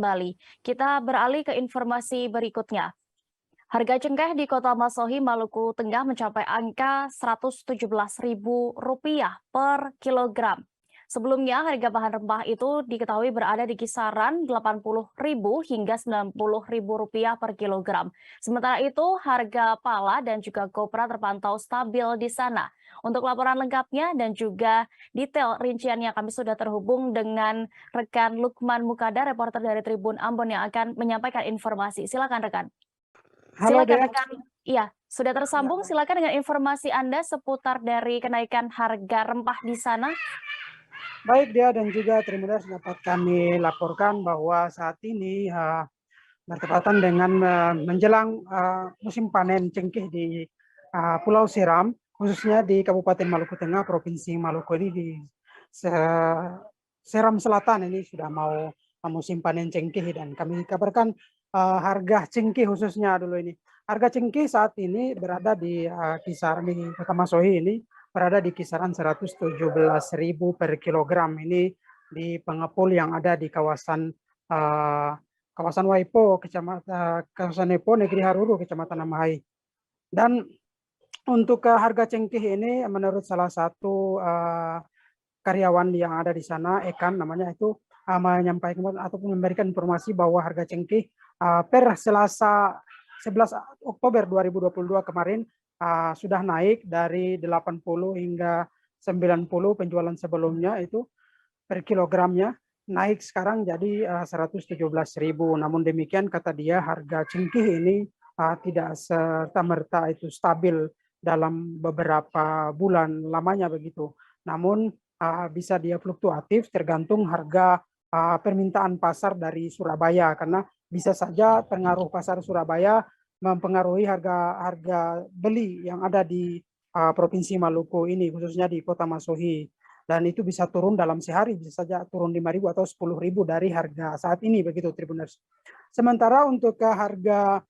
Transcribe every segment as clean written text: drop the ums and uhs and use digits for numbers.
Kembali, kita beralih ke informasi berikutnya. Harga cengkeh di Kota Masohi, Maluku Tengah mencapai angka Rp117.000 per kilogram. Sebelumnya, harga bahan rempah itu diketahui berada di kisaran Rp80.000 hingga Rp90.000 per kilogram. Sementara itu, harga pala dan juga kopra terpantau stabil di sana. Untuk laporan lengkapnya dan juga detail rinciannya, kami sudah terhubung dengan rekan Lukman Mukadar, reporter dari Tribun Ambon yang akan menyampaikan informasi. Silakan rekan. Halo Silakan Dea. rekan. Iya, sudah Ya, tersambung. Silakan dengan informasi Anda seputar dari kenaikan harga rempah di sana. baik Dea dan juga Tribuners, dapat kami laporkan bahwa saat ini bertepatan dengan menjelang musim panen cengkeh di Pulau Seram, khususnya di Kabupaten Maluku Tengah, Provinsi Maluku ini di Seram Selatan ini sudah mau musim panen cengkeh, dan kami kabarkan harga cengkeh khususnya dulu ini. Harga cengkeh saat ini berada di kisaran di Kota Masohi ini berada di kisaran Rp117.000 per kilogram ini di pengepul yang ada di kawasan kawasan Waipo, kawasan Nepo, Negeri Haruru, Kecamatan Amahai. Dan untuk harga cengkeh ini menurut salah satu karyawan yang ada di sana, Ekan namanya itu, menyampaikan ataupun memberikan informasi bahwa harga cengkeh per Selasa 11 Oktober 2022 kemarin sudah naik dari 80 hingga 90, penjualan sebelumnya itu per kilogramnya naik sekarang jadi 117.000. Namun demikian kata dia, harga cengkeh ini tidak serta-merta itu stabil dalam beberapa bulan lamanya begitu. Namun bisa dia fluktuatif tergantung harga permintaan pasar dari Surabaya, karena bisa saja pengaruh pasar Surabaya mempengaruhi harga beli yang ada di Provinsi Maluku ini, khususnya di Kota Masohi. Dan itu bisa turun dalam sehari, bisa saja turun 5.000 atau 10.000 dari harga saat ini begitu Tribuners. Sementara untuk harga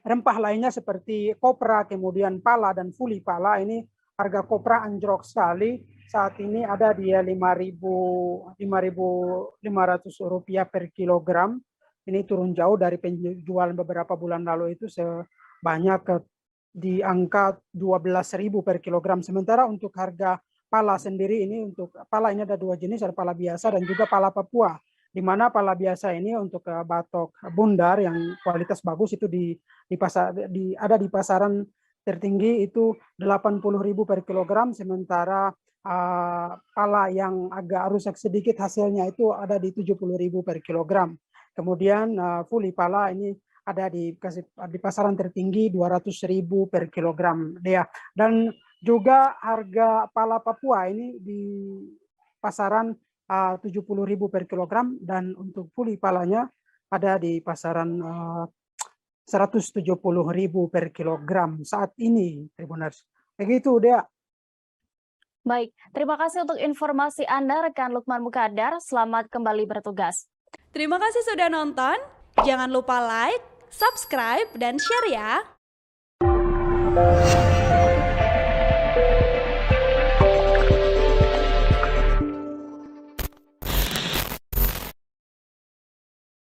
rempah lainnya seperti kopra, kemudian pala dan fuli pala, ini harga kopra anjlok sekali. Saat ini ada di Rp5.500 per kilogram. Ini turun jauh dari penjualan beberapa bulan lalu itu sebanyak di angka 12.000 per kilogram. Sementara untuk harga pala sendiri ini, untuk pala ini ada dua jenis, ada pala biasa dan juga pala Papua. Di mana pala biasa ini untuk batok bundar yang kualitas bagus itu ada di pasaran tertinggi itu 80.000 per kilogram, sementara pala yang agak rusak sedikit hasilnya itu ada di 70.000 per kilogram. Kemudian fuli pala ini ada di pasaran tertinggi 200.000 per kilogram, Dea. Dan juga harga pala Papua ini di pasaran 70.000 per kilogram, dan untuk fuli palanya ada di pasaran 170.000 per kilogram saat ini, Tribuners. Begitu, Dea. Baik, terima kasih untuk informasi Anda, rekan Lukman Mukadar. Selamat kembali bertugas. Terima kasih sudah nonton. Jangan lupa like, subscribe, dan share ya.